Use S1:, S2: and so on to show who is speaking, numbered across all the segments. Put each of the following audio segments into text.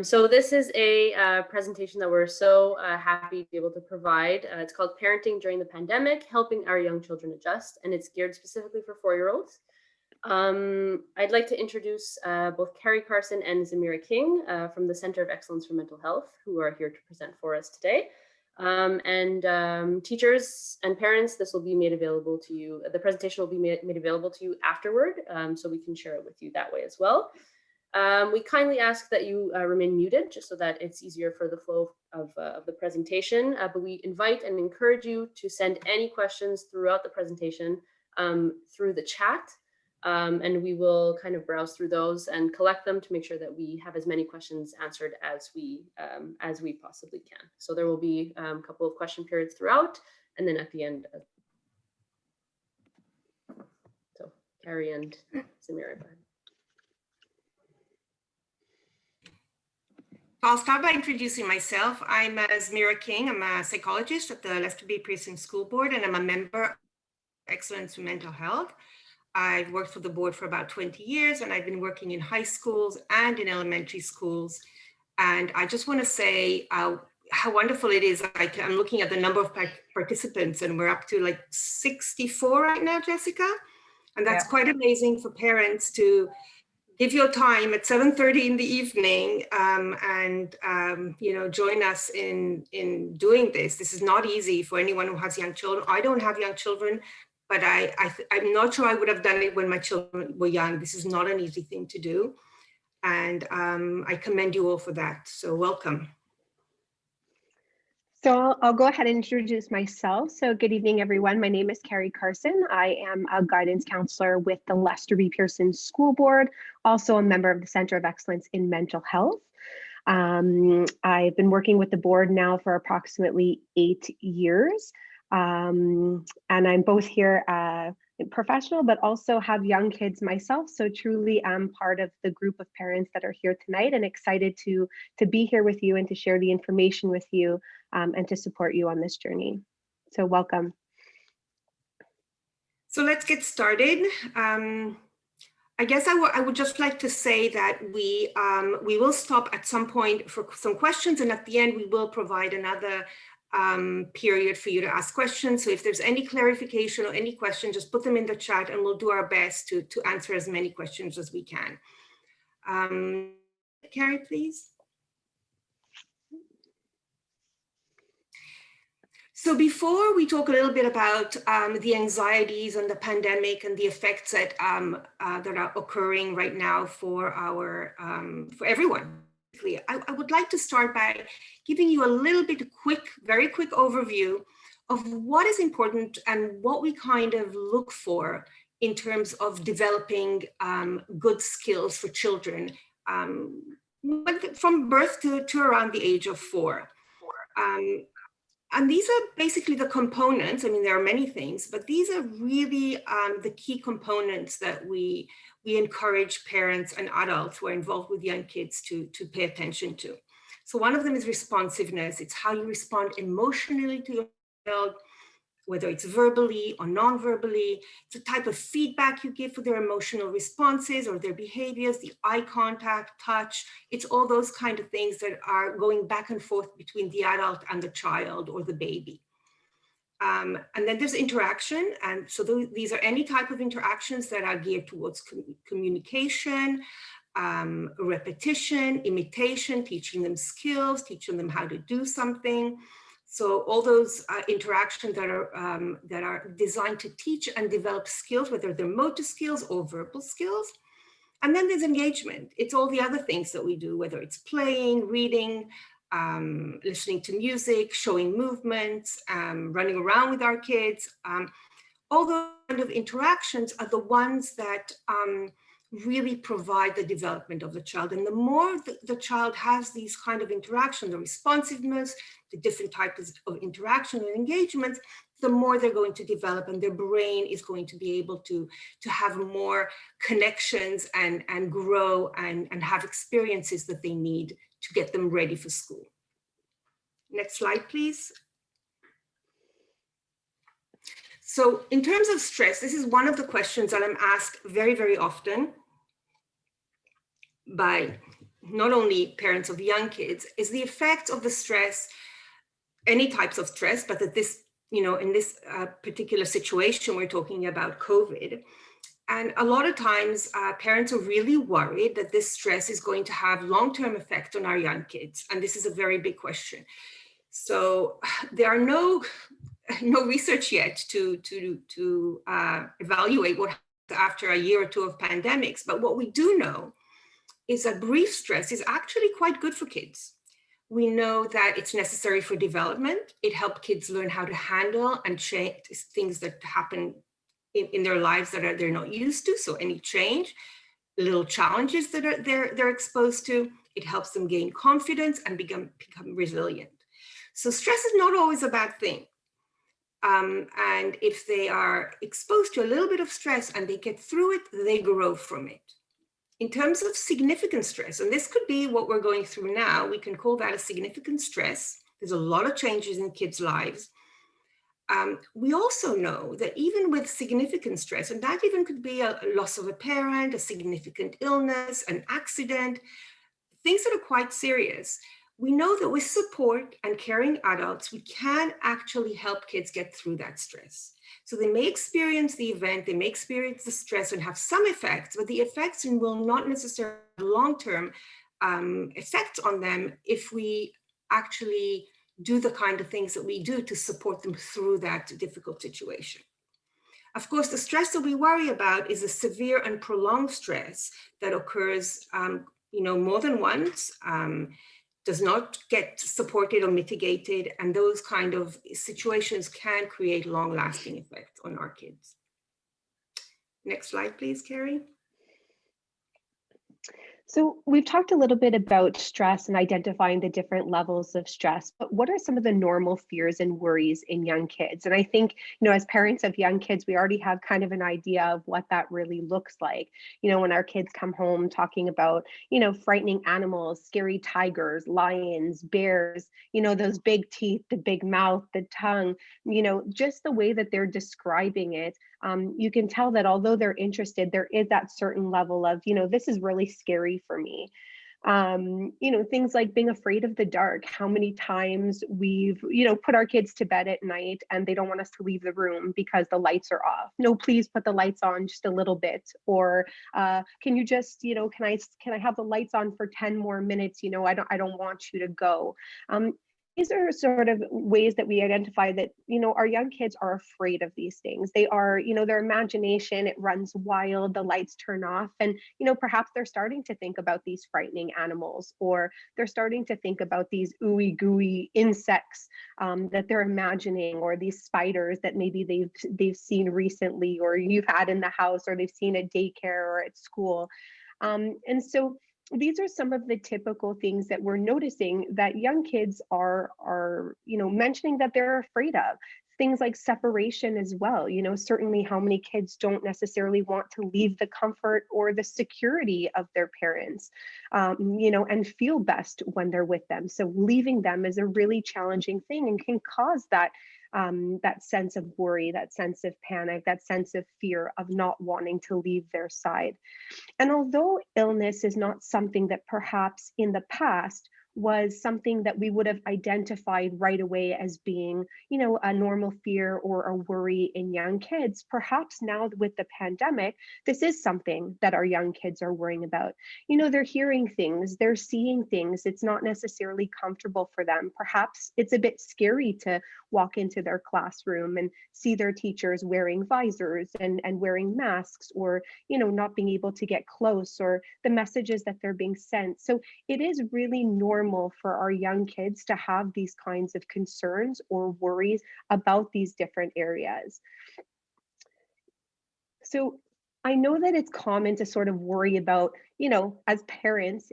S1: So this is a presentation that we're so happy to be able to provide. It's called Parenting During the Pandemic, Helping Our Young Children Adjust, and it's geared specifically for 4-year-olds. I'd like to introduce both Carrie, Carson, and Zmira King from the Center of Excellence for Mental Health, who are here to present for us today. Teachers and parents, this will be made available to you. The presentation will be made available to you afterward, so we can share it with you that way as well. We kindly ask that you remain muted just so that it's easier for the flow of the presentation, but we invite and encourage you to send any questions throughout the presentation through the chat, and we will kind of browse through those and collect them to make sure that we have as many questions answered as we possibly can. So there will be a couple of question periods throughout, and then at the end. So Carrie and Zmira.
S2: I'll start by introducing myself. I'm Zmira King. I'm a psychologist at the Lester B. Pearson School Board, and I'm a member of Excellence in Mental Health. I've worked for the board for about 20 years, and I've been working in high schools and in elementary schools. And I just want to say how wonderful it is. I'm looking at the number of participants, and we're up to like 64 right now, Jessica. And that's quite amazing for parents to give your time at 7:30 in the evening join us in doing this. This is not easy for anyone who has young children. I don't have young children, but I'm not sure I would have done it when my children were young. This is not an easy thing to do. And I commend you all for that. So welcome.
S3: So I'll go ahead and introduce myself. So good evening, everyone. My name is Carrie Carson. I am a guidance counselor with the Lester B. Pearson School Board, also a member of the Center of Excellence in Mental Health. I've been working with the board now for approximately 8 years. And I'm both here professional, but also have young kids myself. So truly I'm part of the group of parents that are here tonight and excited to be here with you and to share the information with you and to support you on this journey. So welcome.
S2: So let's get started. I guess I would just like to say that we will stop at some point for some questions, and at the end we will provide another period for you to ask questions. So if there's any clarification or any question, just put them in the chat and we'll do our best to answer as many questions as we can. Carrie, please. So before we talk a little bit about the anxieties and the pandemic and the effects that are occurring right now for everyone, I would like to start by giving you a little bit very quick overview of what is important and what we kind of look for in terms of developing good skills for children from birth to around the age of 4. And these are basically the components. I mean, there are many things, but these are really the key components that we encourage parents and adults who are involved with young kids to pay attention to. So one of them is responsiveness. It's how you respond emotionally to your child, whether it's verbally or non-verbally. It's the type of feedback you give for their emotional responses or their behaviors, the eye contact, touch. It's all those kind of things that are going back and forth between the adult and the child or the baby. And then there's interaction. And so these are any type of interactions that are geared towards communication, repetition, imitation, teaching them skills, teaching them how to do something. So all those interactions that are designed to teach and develop skills, whether they're motor skills or verbal skills. And then there's engagement. It's all the other things that we do, whether it's playing, reading, listening to music, showing movements, running around with our kids. All those kind of interactions are the ones that really provide the development of the child. And the more the child has these kind of interactions, the responsiveness, the different types of interaction and engagements, the more they're going to develop and their brain is going to be able to have more connections and grow and have experiences that they need to get them ready for school. Next slide, please. So in terms of stress, this is one of the questions that I'm asked very, very often by not only parents of young kids, is the effect of the stress, any types of stress, but that this, in this particular situation, we're talking about COVID. And a lot of times parents are really worried that this stress is going to have long-term effect on our young kids. And this is a very big question. So there are no research yet to evaluate what happens after a year or two of pandemics. But what we do know is that brief stress is actually quite good for kids. We know that it's necessary for development. It helps kids learn how to handle and change things that happen in their lives that they're not used to. So any change, little challenges that they're exposed to, it helps them gain confidence and become resilient. So stress is not always a bad thing. And if they are exposed to a little bit of stress and they get through it, they grow from it. In terms of significant stress, and this could be what we're going through now, we can call that a significant stress. There's a lot of changes in kids' lives. We also know that even with significant stress, and that even could be a loss of a parent, a significant illness, an accident, things that are quite serious, we know that with support and caring adults, we can actually help kids get through that stress. So they may experience the event, they may experience the stress and have some effects, but the effects will not necessarily have long-term effects on them if we actually do the kind of things that we do to support them through that difficult situation. Of course, the stress that we worry about is a severe and prolonged stress that occurs more than once, does not get supported or mitigated, and those kind of situations can create long-lasting effects on our kids. Next slide, please, Carrie.
S3: So we've talked a little bit about stress and identifying the different levels of stress, but what are some of the normal fears and worries in young kids? And I think, as parents of young kids, we already have kind of an idea of what that really looks like. When our kids come home talking about, frightening animals, scary tigers, lions, bears, those big teeth, the big mouth, the tongue, just the way that they're describing it, you can tell that although they're interested, there is that certain level of, this is really scary for me. Things like being afraid of the dark, how many times we've, put our kids to bed at night and they don't want us to leave the room because the lights are off. No, please put the lights on just a little bit. Or can you just, can I have the lights on for 10 more minutes? I don't want you to go. These are sort of ways that we identify that, our young kids are afraid of these things. They are, their imagination, it runs wild, the lights turn off. And, perhaps they're starting to think about these frightening animals, or they're starting to think about these ooey gooey insects that they're imagining, or these spiders that maybe they've seen recently, or you've had in the house, or they've seen at daycare or at school. And so these are some of the typical things that we're noticing that young kids are mentioning that they're afraid of. Things like separation as well. Certainly how many kids don't necessarily want to leave the comfort or the security of their parents, and feel best when they're with them. So leaving them is a really challenging thing and can cause that sense of worry, that sense of panic, that sense of fear of not wanting to leave their side. And although illness is not something that perhaps in the past was something that we would have identified right away as being, a normal fear or a worry in young kids, perhaps now with the pandemic, this is something that our young kids are worrying about. They're hearing things, they're seeing things. It's not necessarily comfortable for them. Perhaps it's a bit scary to walk into their classroom and see their teachers wearing visors and wearing masks, or, not being able to get close, or the messages that they're being sent. So it is really normal for our young kids to have these kinds of concerns or worries about these different areas. So I know that it's common to sort of worry about, as parents,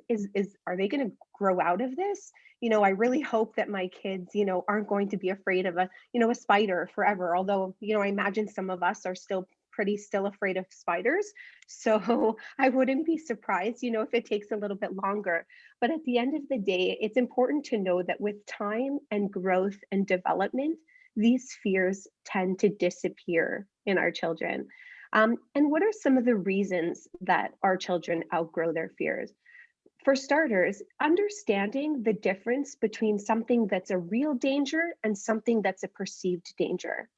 S3: are they going to grow out of this? I really hope that my kids, aren't going to be afraid of a spider forever. Although, I imagine some of us are still afraid of spiders. So I wouldn't be surprised, if it takes a little bit longer. But at the end of the day, it's important to know that with time and growth and development, these fears tend to disappear in our children. And what are some of the reasons that our children outgrow their fears? For starters, understanding the difference between something that's a real danger and something that's a perceived danger.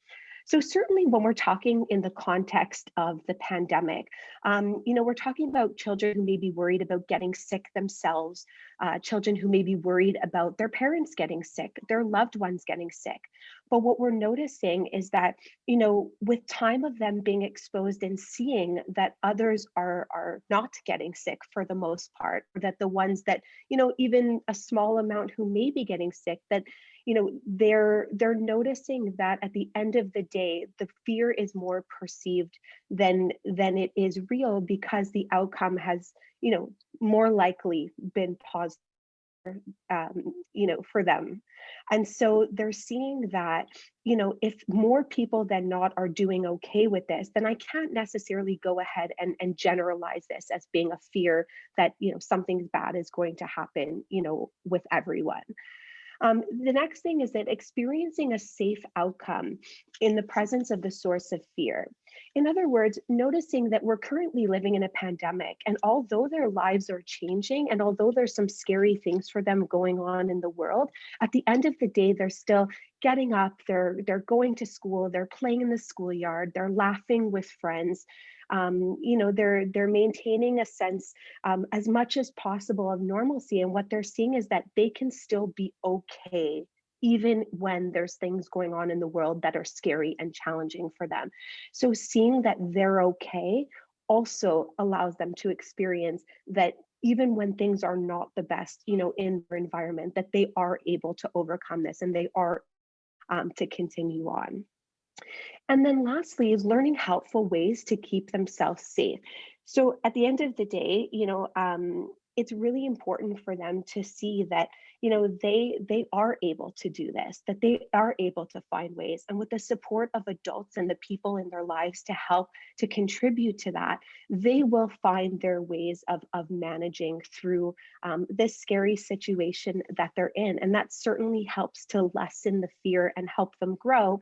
S3: So certainly when we're talking in the context of the pandemic, we're talking about children who may be worried about getting sick themselves, children who may be worried about their parents getting sick, their loved ones getting sick. But what we're noticing is that, with time of them being exposed and seeing that others are not getting sick for the most part, or that the ones that, even a small amount who may be getting sick, that they're noticing that at the end of the day the fear is more perceived than it is real, because the outcome has more likely been positive for them. And so they're seeing that if more people than not are doing okay with this, then I can't necessarily go ahead and generalize this as being a fear that something bad is going to happen with everyone. The next thing is that experiencing a safe outcome in the presence of the source of fear. In other words, noticing that we're currently living in a pandemic, and although their lives are changing, and although there's some scary things for them going on in the world, at the end of the day, they're still getting up, they're going to school, they're playing in the schoolyard, they're laughing with friends. They're maintaining a sense as much as possible of normalcy. And what they're seeing is that they can still be okay, even when there's things going on in the world that are scary and challenging for them. So seeing that they're okay also allows them to experience that even when things are not the best, in their environment, that they are able to overcome this, and they are to continue on. And then lastly is learning helpful ways to keep themselves safe. So at the end of the day, it's really important for them to see that, they are able to do this, that they are able to find ways. And with the support of adults and the people in their lives to help to contribute to that, they will find their ways of managing through this scary situation that they're in. And that certainly helps to lessen the fear and help them grow,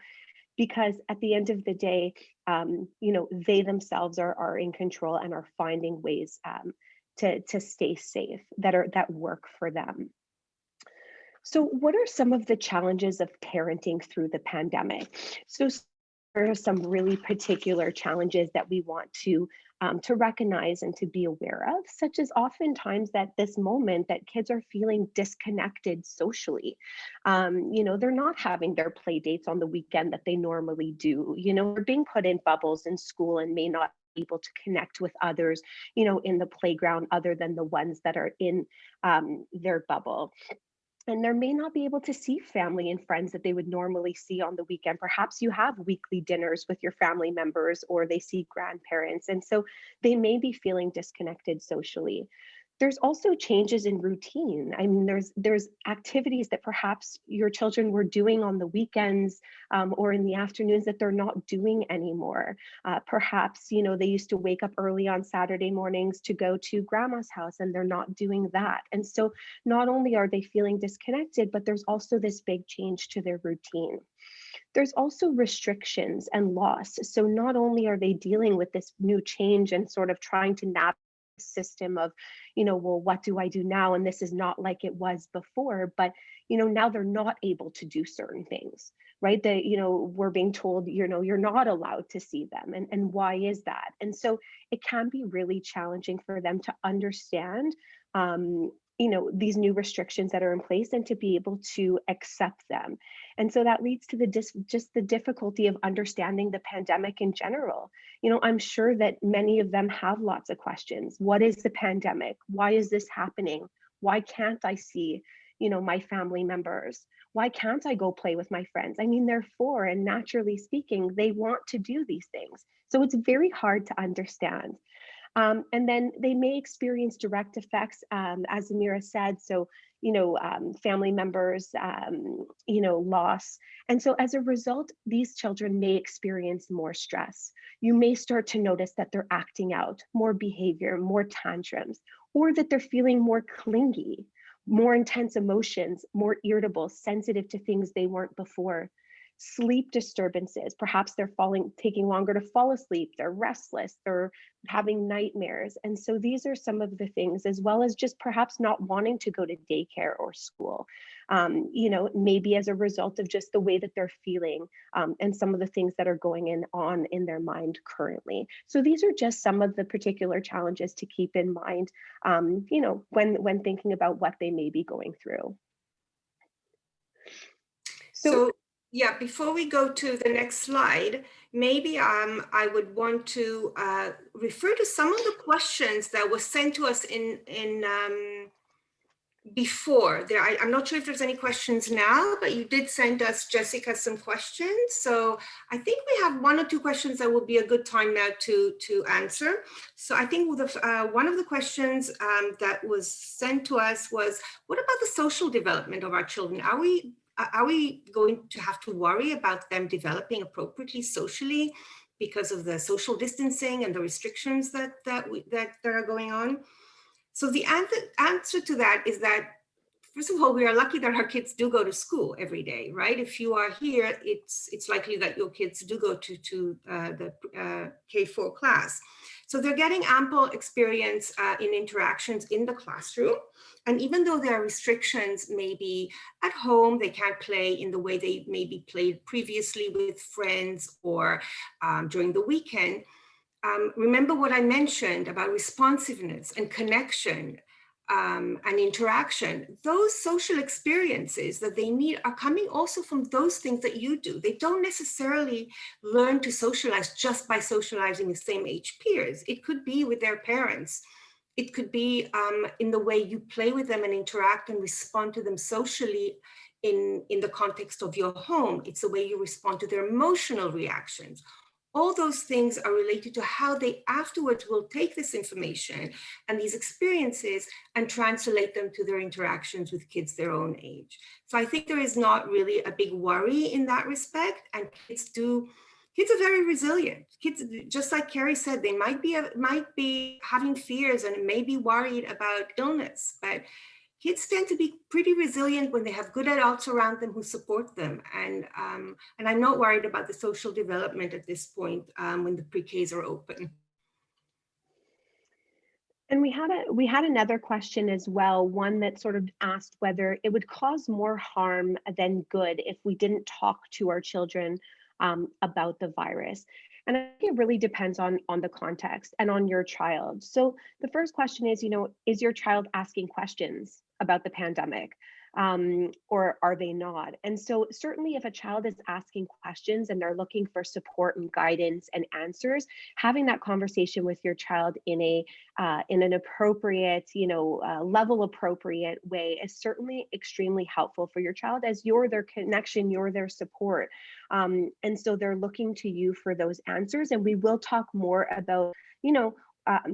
S3: because at the end of the day, they themselves are in control and are finding ways to stay safe that work for them. So what are some of the challenges of parenting through the pandemic? So there are some really particular challenges that we want to recognize and to be aware of, such as oftentimes that this moment that kids are feeling disconnected socially. They're not having their play dates on the weekend that they normally do. They're being put in bubbles in school and may not be able to connect with others, in the playground other than the ones that are in their bubble. And they may not be able to see family and friends that they would normally see on the weekend. Perhaps you have weekly dinners with your family members, or they see grandparents. And so they may be feeling disconnected socially. There's also changes in routine. I mean, there's activities that perhaps your children were doing on the weekends or in the afternoons that they're not doing anymore. Perhaps, they used to wake up early on Saturday mornings to go to grandma's house, and they're not doing that. And so not only are they feeling disconnected, but there's also this big change to their routine. There's also restrictions and loss. So not only are they dealing with this new change and sort of trying to navigate system of, well, what do I do now? And this is not like it was before, but, now they're not able to do certain things, right? That, we're being told, you're not allowed to see them. And why is that? And so it can be really challenging for them to understand, these new restrictions that are in place, and to be able to accept them. And so that leads to just the difficulty of understanding the pandemic in general. I'm sure that many of them have lots of questions. What is the pandemic? Why is this happening? Why can't I see, my family members? Why can't I go play with my friends? I mean, they're 4, and naturally speaking, they want to do these things. So it's very hard to understand. And then they may experience direct effects, as Zmira said. So, family members, loss. And so as a result, these children may experience more stress. You may start to notice that they're acting out, more behavior, more tantrums, or that they're feeling more clingy, more intense emotions, more irritable, sensitive to things they weren't before. Sleep disturbances, perhaps they're taking longer to fall asleep, they're restless, they're having nightmares. And so these are some of the things, as well as just perhaps not wanting to go to daycare or school, maybe as a result of just the way that they're feeling, and some of the things that are going on in their mind currently. So these are just some of the particular challenges to keep in mind, when thinking about what they may be going through.
S2: So yeah, before we go to the next slide, maybe I would want to refer to some of the questions that were sent to us in before. I'm not sure if there's any questions now, but you did send us, Jessica, some questions. So I think we have one or two questions that would be a good time now to answer. So I think one of the questions that was sent to us was, what about the social development of our children? Are we going to have to worry about them developing appropriately socially because of the social distancing and the restrictions that are going on? So the answer to that is that, first of all, we are lucky that our kids do go to school every day, right? If you are here, it's likely that your kids do go to the K-4 class. So they're getting ample experience in interactions in the classroom. And even though there are restrictions, maybe at home, they can't play in the way they maybe played previously with friends or during the weekend. Remember what I mentioned about responsiveness and connection and interaction. Those social experiences that they need are coming also from those things that you do. They don't necessarily learn to socialize just by socializing with same age peers. It could be with their parents. It could be in the way you play with them and interact and respond to them socially in the context of your home. It's the way you respond to their emotional reactions. All those things are related to how they afterwards will take this information and these experiences and translate them to their interactions with kids their own age. So I think there is not really a big worry in that respect. And kids are very resilient. Kids, just like Carrie said, they might be having fears and may be worried about illness, but kids tend to be pretty resilient when they have good adults around them who support them. And I'm not worried about the social development at this point when the pre-Ks are open.
S3: And we had another question as well, one that sort of asked whether it would cause more harm than good if we didn't talk to our children about the virus. And I think it really depends on the context and on your child. So the first question is your child asking questions about the pandemic? Or are they not? And so certainly if a child is asking questions and they're looking for support and guidance and answers, having that conversation with your child in an appropriate, level appropriate way is certainly extremely helpful for your child, as you're their connection, you're their support. And so they're looking to you for those answers. And we will talk more about,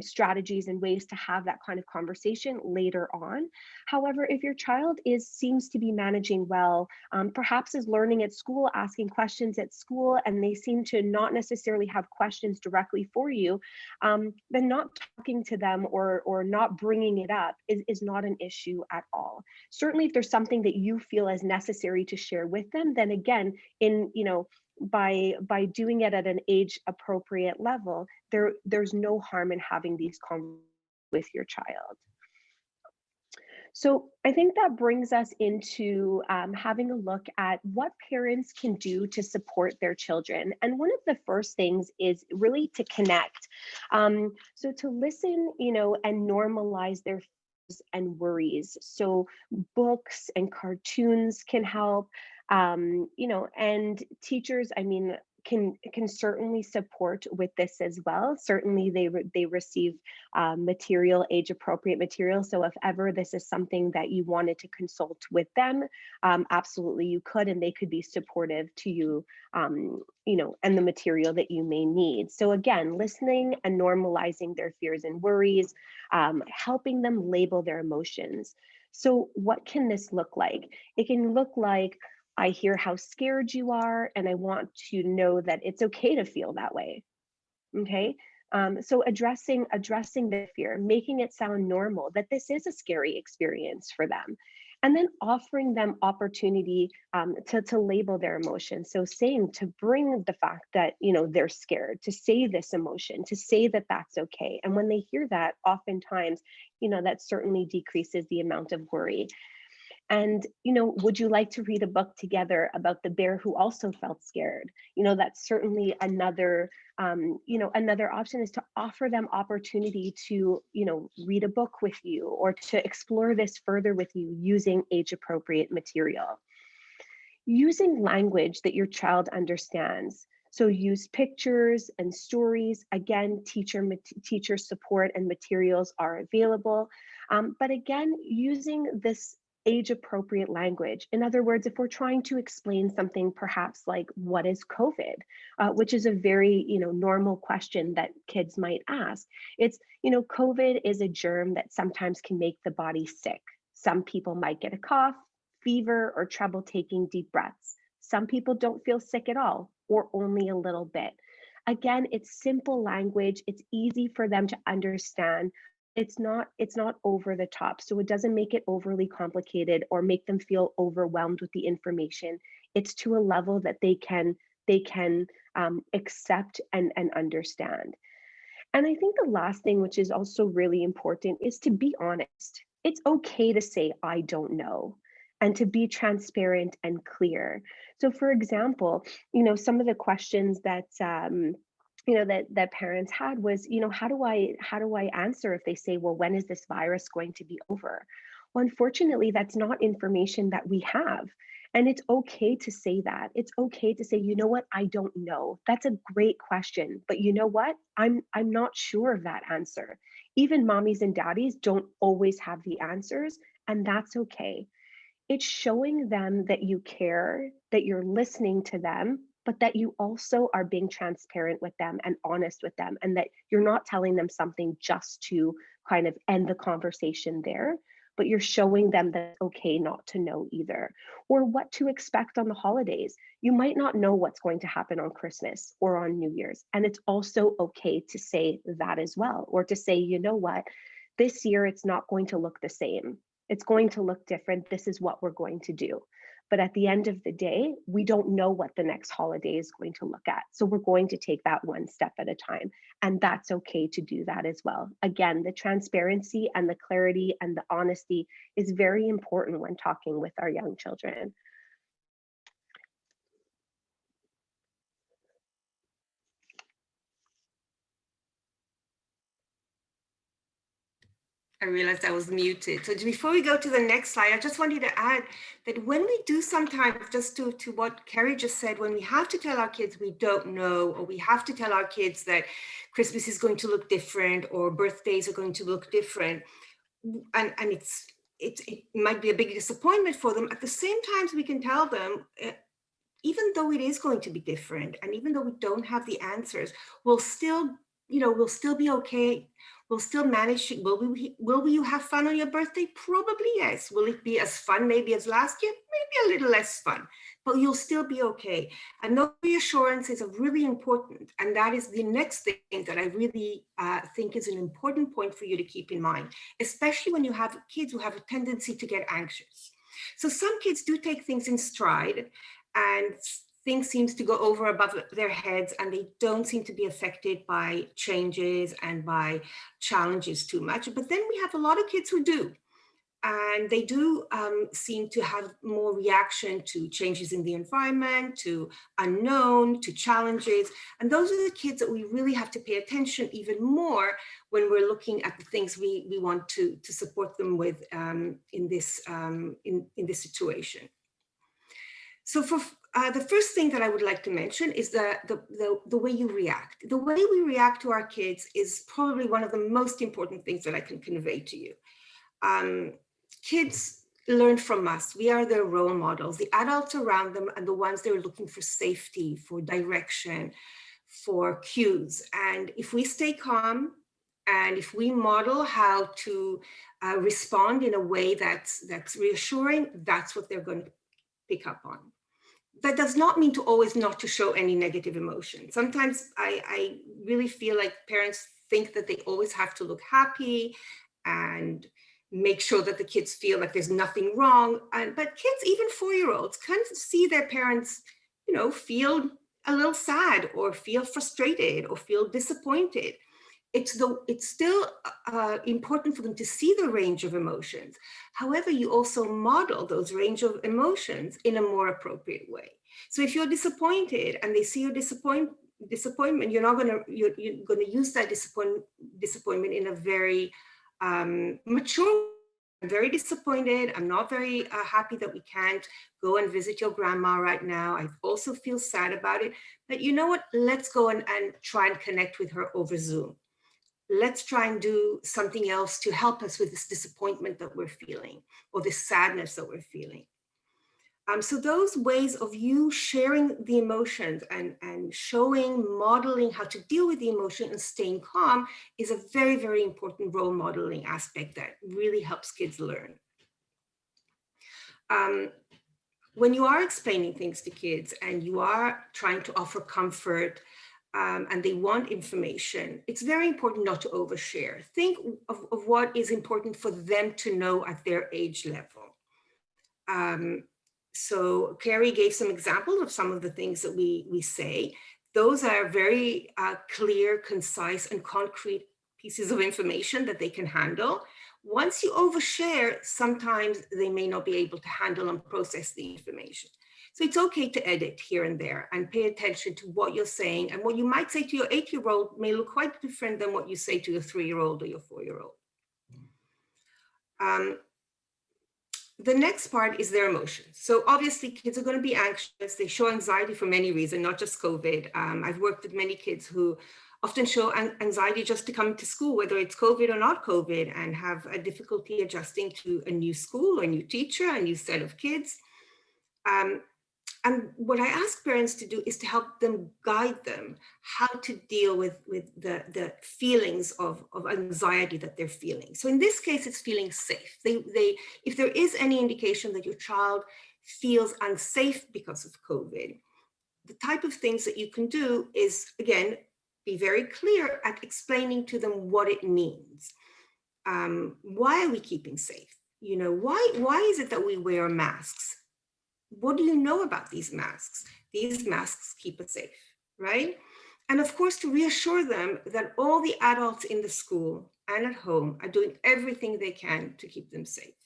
S3: strategies and ways to have that kind of conversation later on. However, if your child seems to be managing well, perhaps is learning at school, asking questions at school, and they seem to not necessarily have questions directly for you, then not talking to them or not bringing it up is not an issue at all. Certainly, if there's something that you feel is necessary to share with them, then again, by doing it at an age appropriate level, there's no harm in having these conversations with your child. So I think that brings us into having a look at what parents can do to support their children. And one of the first things is really to connect. So to listen, and normalize their fears and worries. So books and cartoons can help. And teachers, can certainly support with this as well. Certainly they receive age appropriate material. So if ever this is something that you wanted to consult with them, absolutely you could, and they could be supportive to you, and the material that you may need. So again, listening and normalizing their fears and worries, helping them label their emotions. So what can this look like? It can look like, I hear how scared you are, and I want to know that it's okay to feel that way. Okay. So addressing the fear, making it sound normal, that this is a scary experience for them. And then offering them opportunity to label their emotions. So saying, to bring the fact that, they're scared, to say this emotion, to say that that's okay. And when they hear that, oftentimes, that certainly decreases the amount of worry. And, would you like to read a book together about the bear who also felt scared? That's certainly another, another option, is to offer them opportunity to, read a book with you, or to explore this further with you using age appropriate material. Using language that your child understands. So use pictures and stories. Again, teacher support and materials are available. But again, using this age appropriate language. In other words, if we're trying to explain something perhaps like, what is COVID, which is a very, normal question that kids might ask. It's, COVID is a germ that sometimes can make the body sick. Some people might get a cough, fever, or trouble taking deep breaths. Some people don't feel sick at all, or only a little bit. Again, it's simple language. It's easy for them to understand. It's not over the top. So it doesn't make it overly complicated or make them feel overwhelmed with the information. It's to a level that they can accept and understand. And I think the last thing, which is also really important, is to be honest. It's okay to say, I don't know, and to be transparent and clear. So for example, some of the questions that that parents had was, how do I answer if they say, well, when is this virus going to be over? Well, unfortunately, that's not information that we have. And it's okay to say that. It's okay to say, you know what, I don't know. That's a great question. But you know what? I'm not sure of that answer. Even mommies and daddies don't always have the answers, and that's okay. It's showing them that you care, that you're listening to them, but that you also are being transparent with them and honest with them, and that you're not telling them something just to kind of end the conversation there, but you're showing them that it's okay not to know either, or what to expect on the holidays. You might not know what's going to happen on Christmas or on New Year's, and it's also okay to say that as well, or to say, you know what, this year it's not going to look the same. It's going to look different. This is what we're going to do. But at the end of the day, we don't know what the next holiday is going to look at. So we're going to take that one step at a time. And that's okay to do that as well. Again, the transparency and the clarity and the honesty is very important when talking with our young children.
S2: I realized I was muted. So before we go to the next slide, I just wanted to add that when we do sometimes, just to what Carrie just said, when we have to tell our kids we don't know, or we have to tell our kids that Christmas is going to look different, or birthdays are going to look different, and it might be a big disappointment for them. At the same time, we can tell them, even though it is going to be different, and even though we don't have the answers, we'll still be okay. We'll still manage. Will you have fun on your birthday? Probably yes. Will it be as fun maybe as last year? Maybe a little less fun, but you'll still be okay. And those reassurances are really important. And that is the next thing that I really think is an important point for you to keep in mind, especially when you have kids who have a tendency to get anxious. So some kids do take things in stride, and things seems to go over above their heads, and they don't seem to be affected by changes and by challenges too much. But then we have a lot of kids who do, and they do seem to have more reaction to changes in the environment, to unknown, to challenges. And those are the kids that we really have to pay attention even more when we're looking at the things we want to support them with in this situation. So for the first thing that I would like to mention is the way you react. The way we react to our kids is probably one of the most important things that I can convey to you. Kids learn from us. We are their role models, the adults around them, and the ones that are looking for safety, for direction, for cues. And if we stay calm, and if we model how to respond in a way that's reassuring, that's what they're going to pick up on. That does not mean to always not to show any negative emotion. Sometimes I really feel like parents think that they always have to look happy and make sure that the kids feel like there's nothing wrong. But kids, even 4-year-olds, kind of see their parents, feel a little sad or feel frustrated or feel disappointed. It's still important for them to see the range of emotions. However, you also model those range of emotions in a more appropriate way. So if you're disappointed and they see your disappointment, you're going to use that disappointment in a very mature. I'm very disappointed. I'm not very happy that we can't go and visit your grandma right now. I also feel sad about it. But you know what? Let's go and try and connect with her over Zoom. Let's try and do something else to help us with this disappointment that we're feeling or this sadness that we're feeling. So those ways of you sharing the emotions and modeling how to deal with the emotion and staying calm is a very, very important role modeling aspect that really helps kids learn. When you are explaining things to kids and you are trying to offer comfort and they want information, it's very important not to overshare. Think of what is important for them to know at their age level. So Carrie gave some examples of some of the things that we say. Those are very clear, concise, and concrete pieces of information that they can handle. Once you overshare, sometimes they may not be able to handle and process the information. So it's okay to edit here and there and pay attention to what you're saying. And what you might say to your 8-year-old may look quite different than what you say to your 3-year-old or your 4-year-old. The next part is their emotions. So obviously kids are going to be anxious. They show anxiety for many reasons, not just COVID. I've worked with many kids who often show anxiety just to come to school, whether it's COVID or not COVID, and have a difficulty adjusting to a new school, a new teacher, a new set of kids. And what I ask parents to do is to help them guide them how to deal with the feelings of anxiety that they're feeling. So in this case, it's feeling safe. If there is any indication that your child feels unsafe because of COVID, the type of things that you can do is, again, be very clear at explaining to them what it means. Why are we keeping safe? Why is it that we wear masks? What do you know about these masks? These masks keep us safe, right? And of course, to reassure them that all the adults in the school and at home are doing everything they can to keep them safe.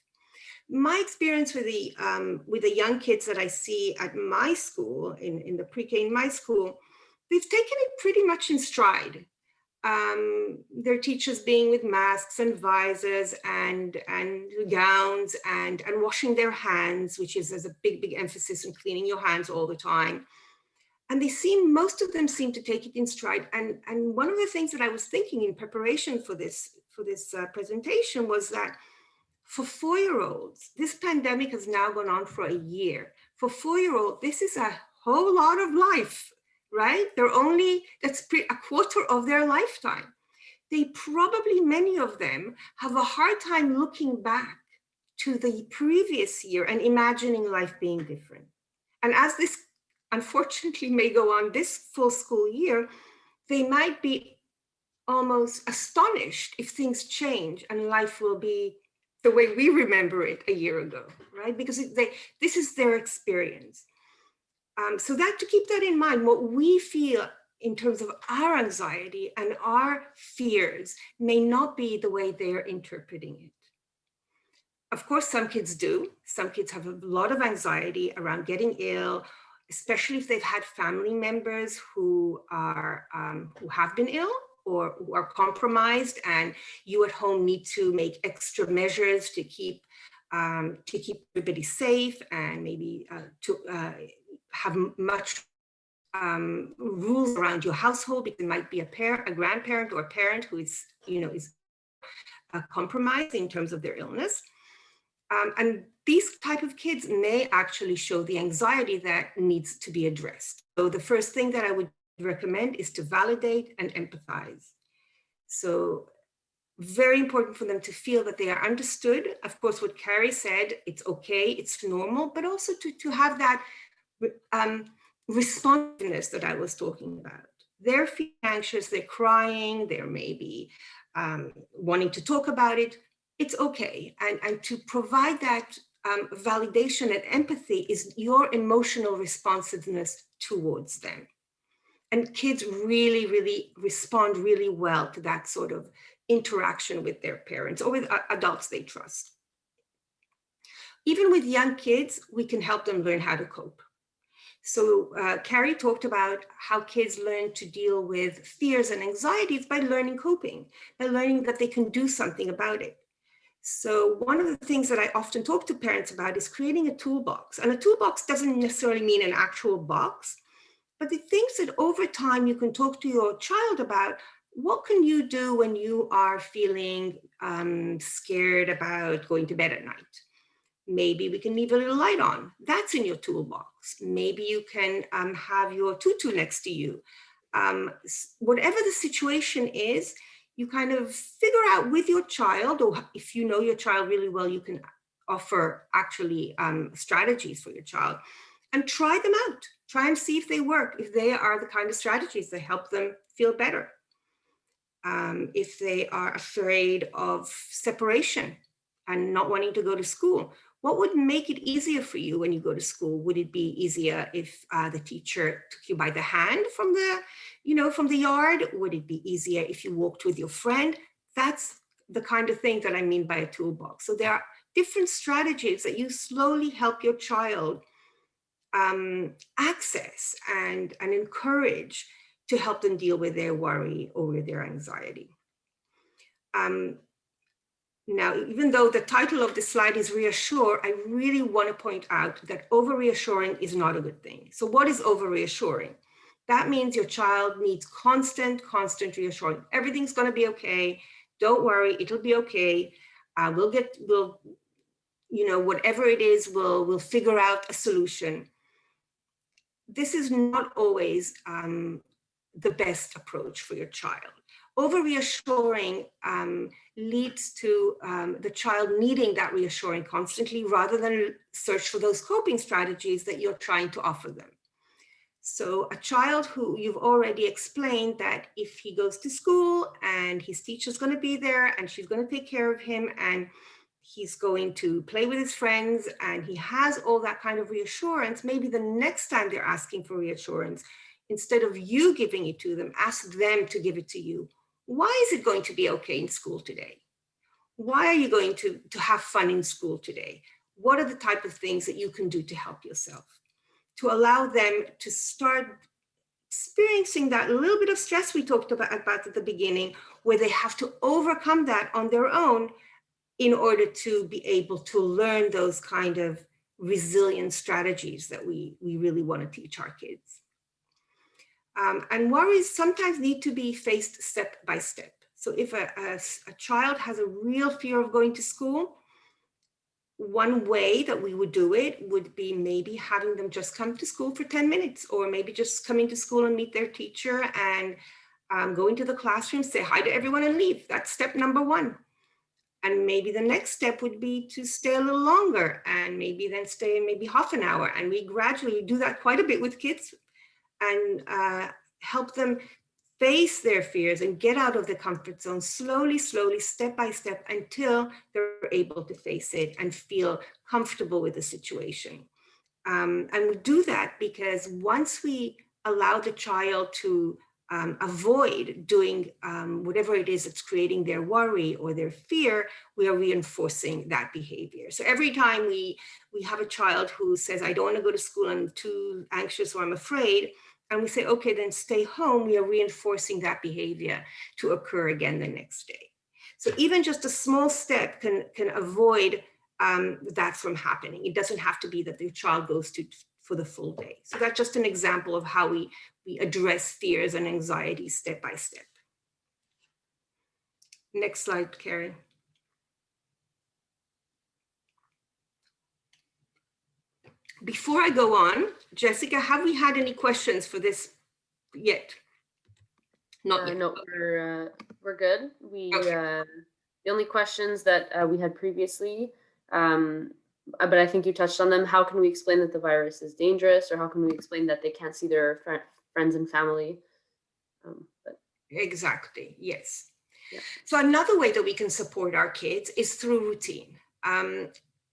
S2: My experience with the young kids that I see at my school, in the pre-K in my school, they've taken it pretty much in stride. Their teachers being with masks and visors and gowns and washing their hands, which is a big emphasis on cleaning your hands all the time. And most of them seem to take it in stride. And one of the things that I was thinking in preparation for this presentation was that for 4-year-olds, this pandemic has now gone on for a year. For 4-year-olds, this is a whole lot of life. Right? That's a quarter of their lifetime. They probably, many of them, have a hard time looking back to the previous year and imagining life being different. And as this unfortunately may go on this full school year, they might be almost astonished if things change and life will be the way we remember it a year ago, right? Because this is their experience. So that, to keep that in mind, what we feel in terms of our anxiety and our fears may not be the way they're interpreting it. Of course, some kids do. Some kids have a lot of anxiety around getting ill, especially if they've had family members who have been ill or who are compromised, and you at home need to make extra measures to keep everybody safe and maybe have much rules around your household, because it might be a grandparent or a parent who is compromised in terms of their illness. And these type of kids may actually show the anxiety that needs to be addressed. So the first thing that I would recommend is to validate and empathize. So very important for them to feel that they are understood. Of course, what Carrie said, it's okay, it's normal, but also to have that responsiveness that I was talking about. They're feeling anxious, they're crying, they're maybe wanting to talk about it. it's okay. And to provide that validation and empathy is your emotional responsiveness towards them. And kids really, really respond really well to that sort of interaction with their parents or with adults they trust. Even with young kids, we can help them learn how to cope. So Carrie talked about how kids learn to deal with fears and anxieties by learning coping, by learning that they can do something about it. So one of the things that I often talk to parents about is creating a toolbox. And a toolbox doesn't necessarily mean an actual box, but the things that over time you can talk to your child about. What can you do when you are feeling scared about going to bed at night? Maybe we can leave a little light on. That's in your toolbox. Maybe you can have your tutu next to you. Whatever the situation is, you kind of figure out with your child, or if you know your child really well, you can offer actually strategies for your child and try them out. Try and see if they work, if they are the kind of strategies that help them feel better. If they are afraid of separation and not wanting to go to school, what would make it easier for you when you go to school? Would it be easier if the teacher took you by the hand from the yard? Would it be easier if you walked with your friend? That's the kind of thing that I mean by a toolbox. So there are different strategies that you slowly help your child access and encourage to help them deal with their worry or with their anxiety. Now, even though the title of the slide is reassure, I really want to point out that over-reassuring is not a good thing. So what is over-reassuring? That means your child needs constant reassuring. Everything's going to be okay. Don't worry, it'll be okay. Whatever it is, we'll figure out a solution. This is not always the best approach for your child. Over-reassuring leads to the child needing that reassuring constantly rather than search for those coping strategies that you're trying to offer them. So a child who you've already explained that if he goes to school and his teacher's going to be there and she's going to take care of him and he's going to play with his friends and he has all that kind of reassurance, maybe the next time they're asking for reassurance, instead of you giving it to them, ask them to give it to you. Why is it going to be okay in school today? Why are you going to have fun in school today? What are the type of things that you can do to help yourself? To allow them to start experiencing that little bit of stress we talked about at the beginning, where they have to overcome that on their own in order to be able to learn those kind of resilient strategies that we really want to teach our kids. And worries sometimes need to be faced step by step. So if a child has a real fear of going to school, one way that we would do it would be maybe having them just come to school for 10 minutes, or maybe just coming to school and meet their teacher and go into the classroom, say hi to everyone and leave. That's step number one. And maybe the next step would be to stay a little longer and maybe then stay maybe half an hour. And we gradually do that quite a bit with kids and help them face their fears and get out of the comfort zone slowly, step by step, until they're able to face it and feel comfortable with the situation. And we do that because once we allow the child to avoid doing whatever it is that's creating their worry or their fear, we are reinforcing that behavior. So every time we have a child who says, I don't want to go to school, I'm too anxious or I'm afraid, and we say, okay, then stay home, we are reinforcing that behavior to occur again the next day. So even just a small step can avoid that from happening. It doesn't have to be that the child goes for the full day. So that's just an example of how we address fears and anxieties step by step. Next slide, Carrie. Before I go on, Jessica, have we had any questions for this yet? Not yet.
S1: No, we're good. Okay. The only questions that we had previously, but I think you touched on them. How can we explain that the virus is dangerous, or how can we explain that they can't see their friends and family?
S2: Exactly, yes.
S1: Yeah.
S2: So another way that we can support our kids is through routine.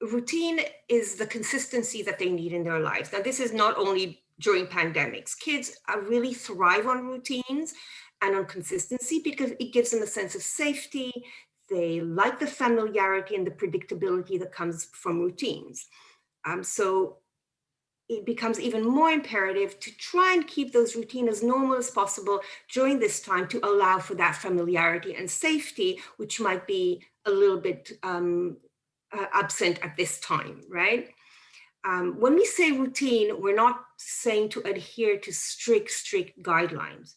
S2: Routine is the consistency that they need in their lives. Now, this is not only during pandemics. Kids really thrive on routines and on consistency because it gives them a sense of safety. They like the familiarity and the predictability that comes from routines. So it becomes even more imperative to try and keep those routines as normal as possible during this time to allow for that familiarity and safety, which might be a little bit absent at this time, right? When we say routine, we're not saying to adhere to strict guidelines.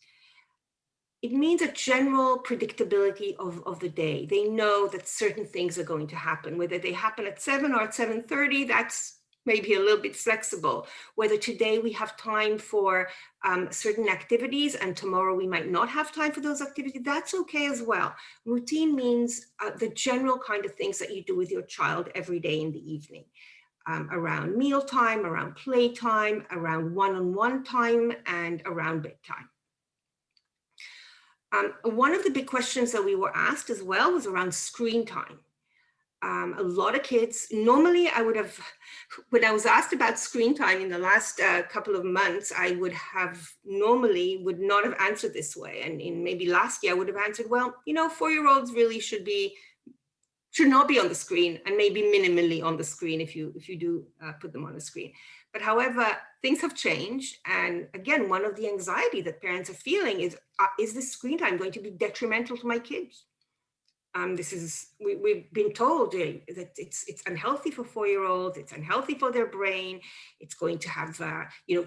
S2: It means a general predictability of the day. They know that certain things are going to happen, whether they happen at 7 or at 7:30, that's maybe a little bit flexible. Whether today we have time for certain activities and tomorrow we might not have time for those activities, that's okay as well. Routine means the general kind of things that you do with your child every day in the evening. Around mealtime, around playtime, around one-on-one time, and around bedtime. One of the big questions that we were asked as well was around screen time. A lot of kids, normally I would have, when I was asked about screen time in the last couple of months, I would not have answered this way. And in maybe last year, I would have answered, well, 4-year-olds really should not be on the screen, and maybe minimally on the screen if you do put them on the screen. But however, things have changed. And again, one of the anxiety that parents are feeling is this screen time going to be detrimental to my kids? We've been told that it's unhealthy for 4-year-olds, it's unhealthy for their brain, it's going to have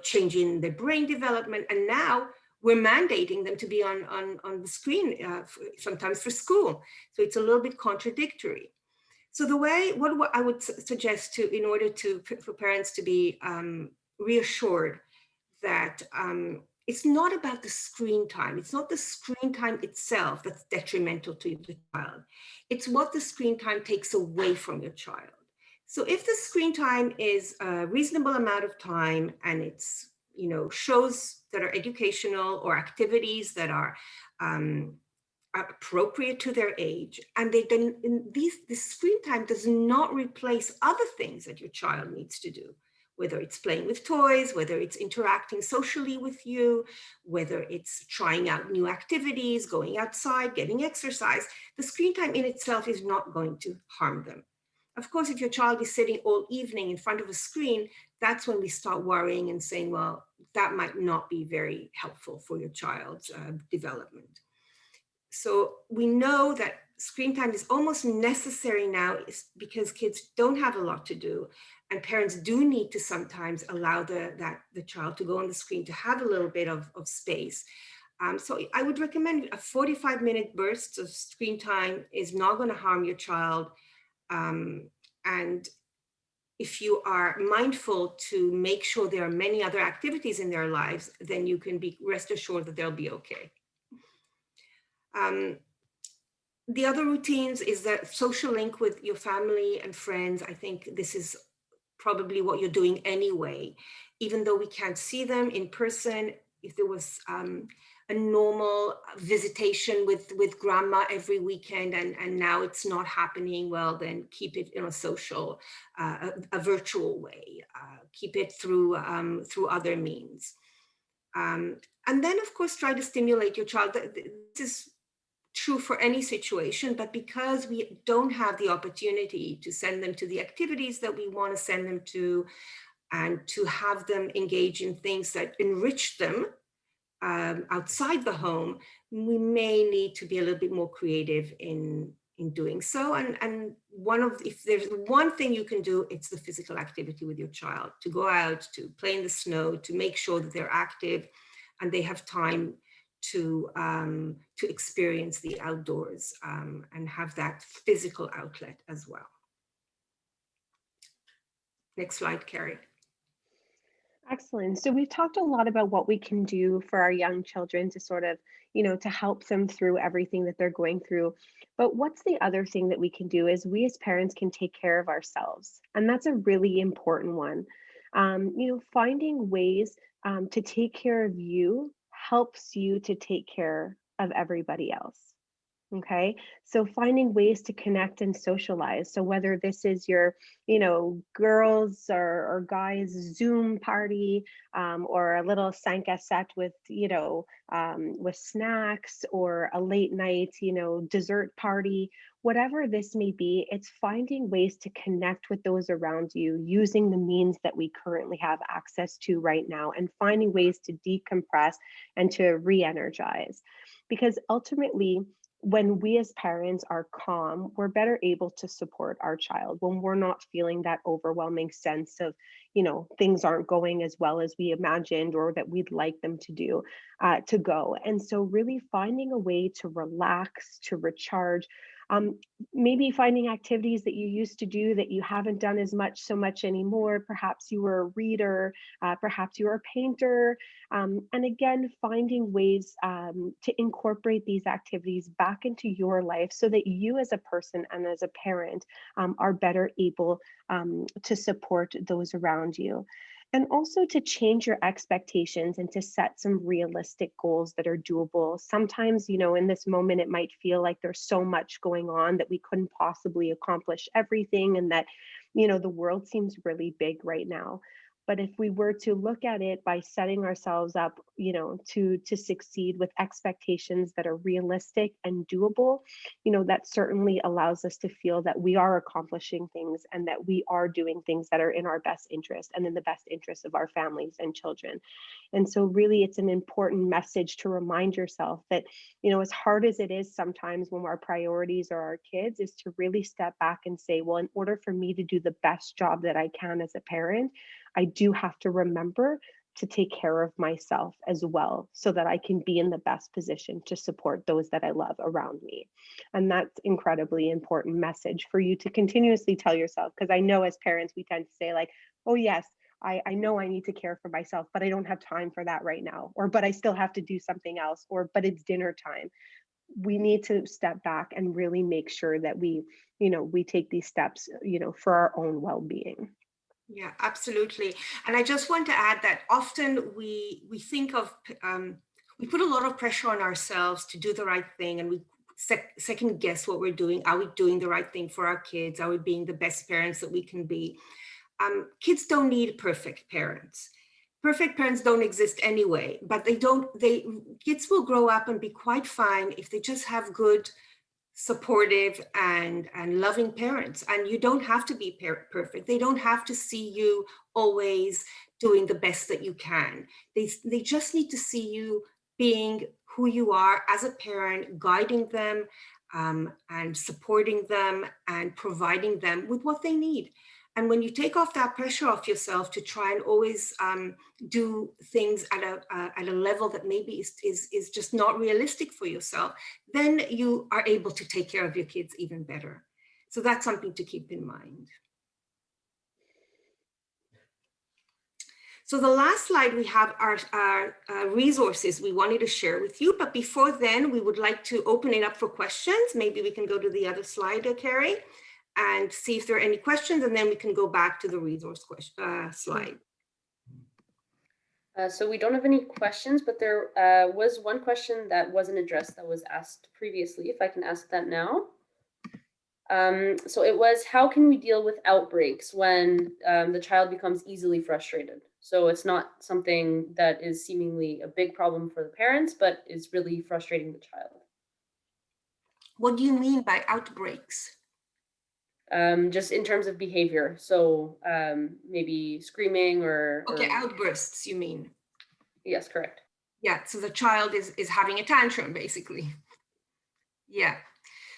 S2: change in their brain development. And now we're mandating them to be on the screen sometimes for school. So it's a little bit contradictory. So what I would suggest in order for parents to be reassured that it's not about the screen time. It's not the screen time itself that's detrimental to the child. It's what the screen time takes away from your child. So if the screen time is a reasonable amount of time and it's, shows that are educational or activities that are appropriate to their age, and this screen time does not replace other things that your child needs to do, whether it's playing with toys, whether it's interacting socially with you, whether it's trying out new activities, going outside, getting exercise. The screen time in itself is not going to harm them. Of course, if your child is sitting all evening in front of a screen, that's when we start worrying and saying, well, that might not be very helpful for your child's development. So we know that screen time is almost necessary now because kids don't have a lot to do, and parents do need to sometimes allow the child to go on the screen to have a little bit of space. So I would recommend a 45-minute burst of screen time is not going to harm your child. And if you are mindful to make sure there are many other activities in their lives, then you can be rest assured that they'll be okay. The other routines is that social link with your family and friends. I think this is probably what you're doing anyway. Even though we can't see them in person, if there was a normal visitation with grandma every weekend and now it's not happening, well, then keep it in a social, a virtual way. Keep it through other means. And then, of course, try to stimulate your child. This is true for any situation, but because we don't have the opportunity to send them to the activities that we want to send them to, and to have them engage in things that enrich them outside the home, we may need to be a little bit more creative in doing so. And if there's one thing you can do, it's the physical activity with your child, to go out, to play in the snow, to make sure that they're active and they have time to experience the outdoors and have that physical outlet as well. Next slide, Carrie.
S3: Excellent. So we've talked a lot about what we can do for our young children to sort of, to help them through everything that they're going through. But what's the other thing that we can do is we as parents can take care of ourselves. And that's a really important one. Finding ways to take care of you helps you to take care of everybody else. Okay, so finding ways to connect and socialize. So whether this is your, girls or guys Zoom party, or a little Sanka set with, with snacks, or a late night, dessert party, whatever this may be, it's finding ways to connect with those around you using the means that we currently have access to right now, and finding ways to decompress and to re-energize. Because ultimately, when we as parents are calm, we're better able to support our child when we're not feeling that overwhelming sense of, things aren't going as well as we imagined or that we'd like them to go. And so, really finding a way to relax, to recharge. Um, Maybe finding activities that you used to do that you haven't done as much anymore. Perhaps you were a reader, perhaps you were a painter, and again, finding ways to incorporate these activities back into your life so that you as a person and as a parent are better able to support those around you. And also to change your expectations and to set some realistic goals that are doable. Sometimes, in this moment, it might feel like there's so much going on that we couldn't possibly accomplish everything, and that, the world seems really big right now. But if we were to look at it by setting ourselves up, to succeed with expectations that are realistic and doable, that certainly allows us to feel that we are accomplishing things and that we are doing things that are in our best interest and in the best interest of our families and children. And so really it's an important message to remind yourself that, as hard as it is sometimes when our priorities are our kids, is to really step back and say, well, in order for me to do the best job that I can as a parent, I do have to remember to take care of myself as well so that I can be in the best position to support those that I love around me. And that's incredibly important message for you to continuously tell yourself, because I know as parents, we tend to say like, oh yes, I know I need to care for myself, but I don't have time for that right now, or but I still have to do something else, or but it's dinner time. We need to step back and really make sure that we take these steps, for our own well-being.
S2: Yeah, absolutely. And I just want to add that often we think of we put a lot of pressure on ourselves to do the right thing, and we second guess what we're doing. Are we doing the right thing for our kids? Are we being the best parents that we can be? Kids don't need perfect parents. Perfect parents don't exist anyway, but kids will grow up and be quite fine if they just have good, supportive and loving parents. And you don't have to be perfect. They don't have to see you always doing the best that you can. They just need to see you being who you are as a parent, guiding them, and supporting them and providing them with what they need. And when you take off that pressure off yourself to try and always do things at a level that maybe is just not realistic for yourself, then you are able to take care of your kids even better. So that's something to keep in mind. So the last slide we have are resources we wanted to share with you. But before then, we would like to open it up for questions. Maybe we can go to the other slide, Carrie, and see if there are any questions, and then we can go back to the resource slide.
S1: So we don't have any questions, but there was one question that wasn't addressed that was asked previously, if I can ask that now. So it was, how can we deal with outbreaks when the child becomes easily frustrated? So it's not something that is seemingly a big problem for the parents, but is really frustrating the child.
S2: What do you mean by outbreaks?
S1: Just in terms of behavior. So maybe screaming or...
S2: Okay, outbursts, you mean?
S1: Yes, correct.
S2: Yeah, so the child is having a tantrum, basically. Yeah.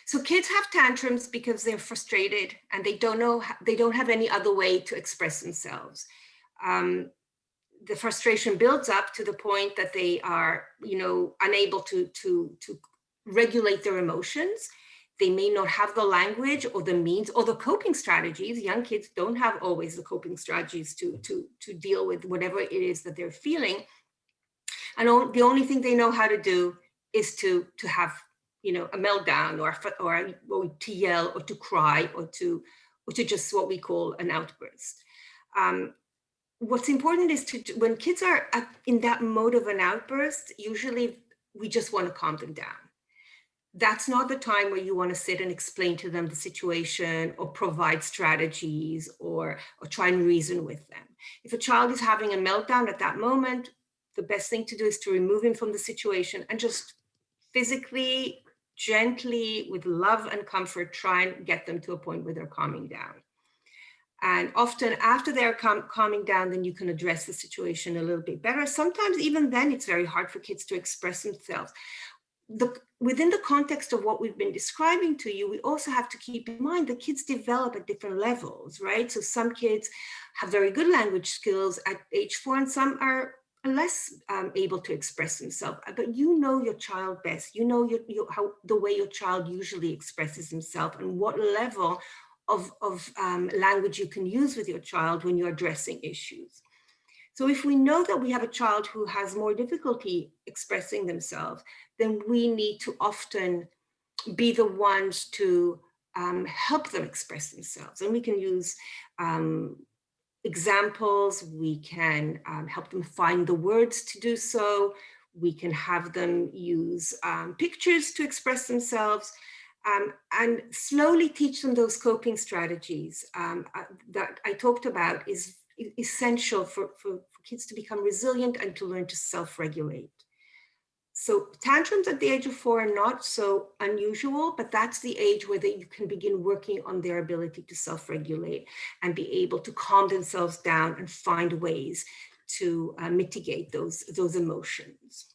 S2: So kids have tantrums because they're frustrated and they don't have any other way to express themselves. The frustration builds up to the point that they are, unable to regulate their emotions. They may not have the language or the means or the coping strategies. Young kids don't have always the coping strategies to deal with whatever it is that they're feeling. And the only thing they know how to do is to have, a meltdown or to yell or to cry or to just what we call an outburst. What's important is when kids are in that mode of an outburst, usually we just want to calm them down. that's not the time where you want to sit and explain to them the situation or provide strategies or try and reason with them. If a child is having a meltdown at that moment, the best thing to do is to remove him from the situation and just physically, gently, with love and comfort, try and get them to a point where they're calming down. And often after they're calming down, then you can address the situation a little bit better. Sometimes even then it's very hard for kids to express themselves. Within the context of what we've been describing to you, we also have to keep in mind that kids develop at different levels, right? So some kids have very good language skills at age 4, and some are less able to express themselves. But you know your child best. You know how the way your child usually expresses himself and what level of language you can use with your child when you're addressing issues. So if we know that we have a child who has more difficulty expressing themselves, then we need to often be the ones to help them express themselves. And we can use examples, we can help them find the words to do so, we can have them use pictures to express themselves, and slowly teach them those coping strategies that I talked about is essential for kids to become resilient and to learn to self-regulate. So tantrums at the age of 4 are not so unusual, but that's the age where you can begin working on their ability to self-regulate and be able to calm themselves down and find ways to mitigate those emotions.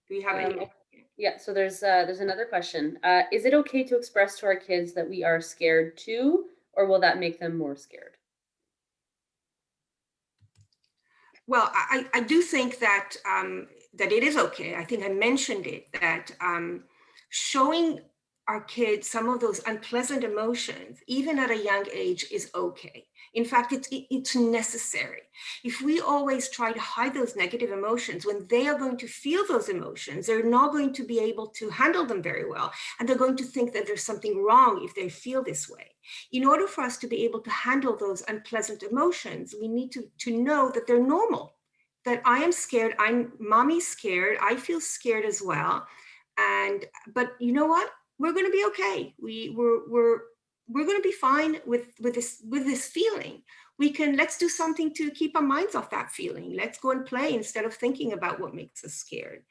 S2: Do you have any?
S1: Yeah, so there's another question. Is it okay to express to our kids that we are scared too, or will that make them more scared?
S2: Well, I do think that that it is okay. I think I mentioned it, that showing our kids some of those unpleasant emotions, even at a young age, is okay. In fact, it's necessary. If we always try to hide those negative emotions, when they are going to feel those emotions, they're not going to be able to handle them very well. And they're going to think that there's something wrong if they feel this way. In order for us to be able to handle those unpleasant emotions, we need to know that they're normal, that I am scared, mommy's scared, I feel scared as well. But you know what? We're going to be okay. We're going to be fine with this feeling. Let's do something to keep our minds off that feeling. Let's go and play instead of thinking about what makes us scared.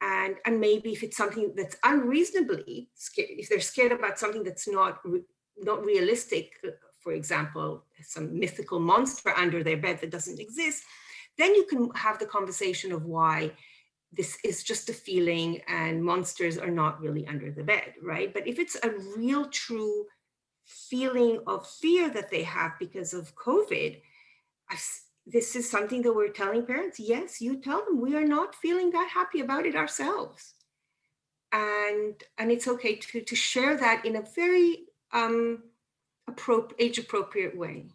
S2: And maybe if it's something that's unreasonably scared, if they're scared about something that's not realistic, for example, some mythical monster under their bed that doesn't exist, then you can have the conversation of why this is just a feeling and monsters are not really under the bed, right? But if it's a real, true feeling of fear that they have because of COVID, this is something that we're telling parents. Yes, you tell them we are not feeling that happy about it ourselves. And it's okay to share that in a very age-appropriate way.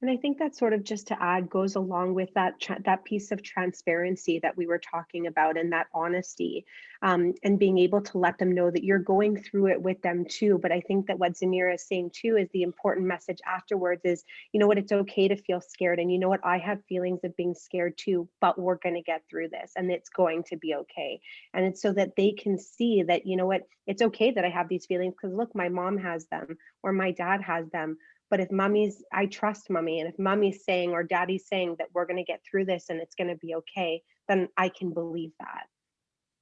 S3: And I think that sort of, just to add, goes along with that piece of transparency that we were talking about, and that honesty, and being able to let them know that you're going through it with them too. But I think that what Zmira is saying too is the important message afterwards is, you know what, it's okay to feel scared. And you know what, I have feelings of being scared too, but we're going to get through this and it's going to be okay. And it's so that they can see that, you know what, it's okay that I have these feelings because look, my mom has them or my dad has them. But if I trust mommy, and if mommy's saying or daddy's saying that we're going to get through this and it's going to be okay, then I can believe that.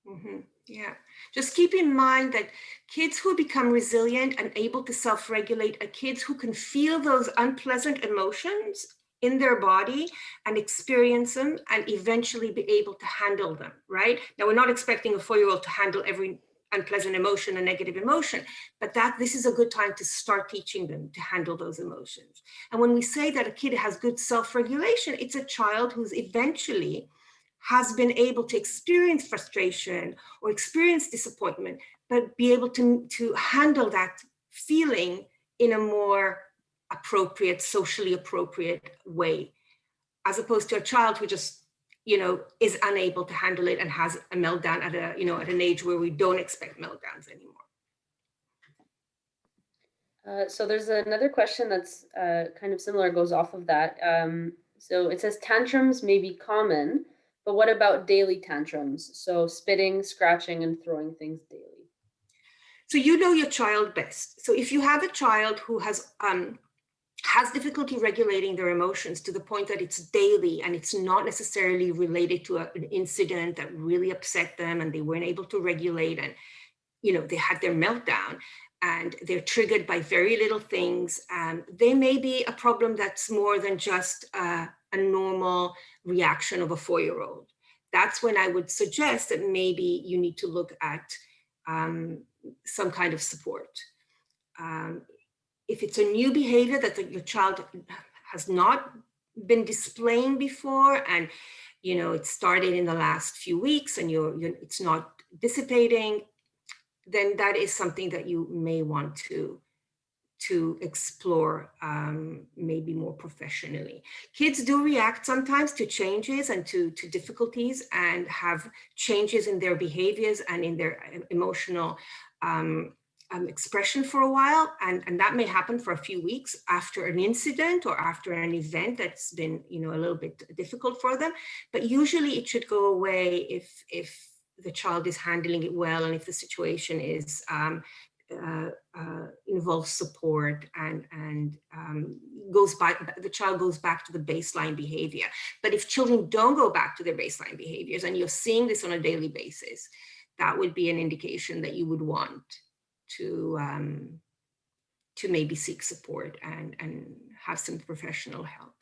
S2: Mm-hmm. Yeah. Just keep in mind that kids who become resilient and able to self-regulate are kids who can feel those unpleasant emotions in their body and experience them and eventually be able to handle them, right? Now, we're not expecting a 4-year-old to handle every unpleasant emotion and negative emotion, but this is a good time to start teaching them to handle those emotions. And when we say that a kid has good self-regulation, it's a child who's eventually has been able to experience frustration or experience disappointment, but be able to handle that feeling in a more appropriate, socially appropriate way, as opposed to a child who just is unable to handle it and has a meltdown at an age where we don't expect meltdowns anymore.
S1: So there's another question that's kind of similar, goes off of that. So it says tantrums may be common, But what about daily tantrums? So spitting, scratching, and throwing things daily.
S2: So you know your child best. So if you have a child who has difficulty regulating their emotions to the point that it's daily and it's not necessarily related to an incident that really upset them and they weren't able to regulate, and they had their meltdown and they're triggered by very little things, they may be a problem that's more than just a normal reaction of a 4-year-old. That's when I would suggest that maybe you need to look at some kind of support. If it's a new behavior that your child has not been displaying before, and it started in the last few weeks and it's not dissipating, then that is something that you may want to explore, maybe more professionally. Kids do react sometimes to changes and to difficulties and have changes in their behaviors and in their emotional expression for a while, and that may happen for a few weeks after an incident or after an event that's been a little bit difficult for them. But usually it should go away if the child is handling it well, and if the situation is involves support and the child goes back to the baseline behavior. But if children don't go back to their baseline behaviors and you're seeing this on a daily basis, that would be an indication that you would want to maybe seek support and have some professional help.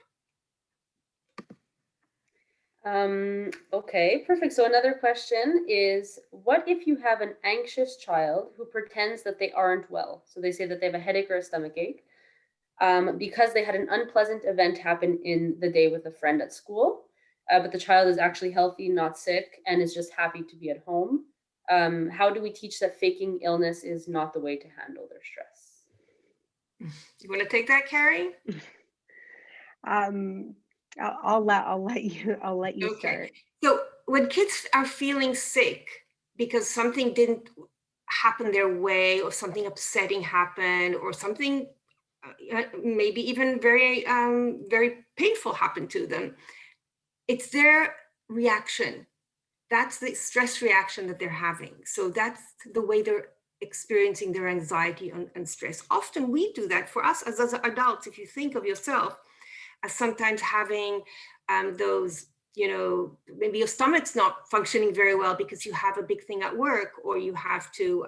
S1: Okay, perfect. So another question is, what if you have an anxious child who pretends that they aren't well? So they say that they have a headache or a stomach ache because they had an unpleasant event happen in the day with a friend at school, but the child is actually healthy, not sick, and is just happy to be at home. How do we teach that faking illness is not the way to handle their stress?
S2: You want to take that, Carrie?
S3: I'll let you
S2: Okay.
S3: start.
S2: So when kids are feeling sick because something didn't happen their way, or something upsetting happened, or something maybe even very very painful happened to them, it's their reaction. That's the stress reaction that they're having. So that's the way they're experiencing their anxiety and stress. Often we do that for us as adults. If you think of yourself as sometimes having those, maybe your stomach's not functioning very well because you have a big thing at work, or you have to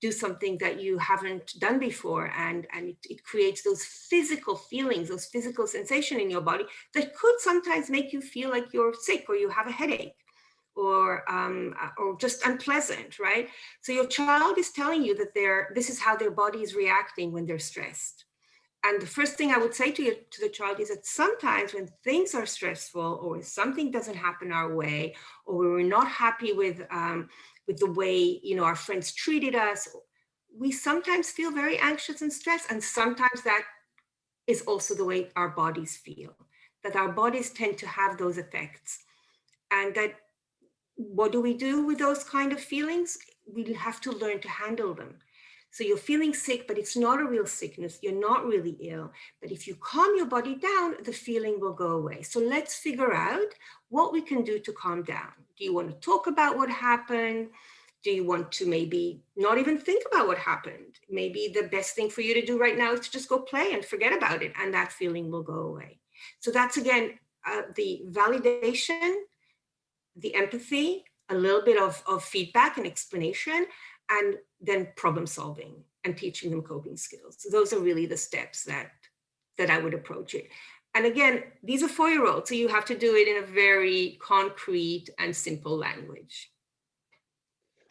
S2: do something that you haven't done before, and it creates those physical feelings, those physical sensation in your body that could sometimes make you feel like you're sick or you have a headache, or just unpleasant, right? So your child is telling you that this is how their body is reacting when they're stressed. And the first thing I would say to the child is that sometimes when things are stressful, or something doesn't happen our way, or we're not happy with the way our friends treated us, we sometimes feel very anxious and stressed. And sometimes that is also the way our bodies feel, that our bodies tend to have those effects. And that what do we do with those kind of feelings? We have to learn to handle them. So you're feeling sick, but it's not a real sickness. You're not really ill. But if you calm your body down, the feeling will go away. So let's figure out what we can do to calm down. Do you want to talk about what happened? Do you want to maybe not even think about what happened? Maybe the best thing for you to do right now is to just go play and forget about it, and that feeling will go away. So that's, again, the validation, the empathy, a little bit of feedback and explanation, and then problem solving and teaching them coping skills. So those are really the steps that I would approach it. And again, these are 4-year-olds, so you have to do it in a very concrete and simple language.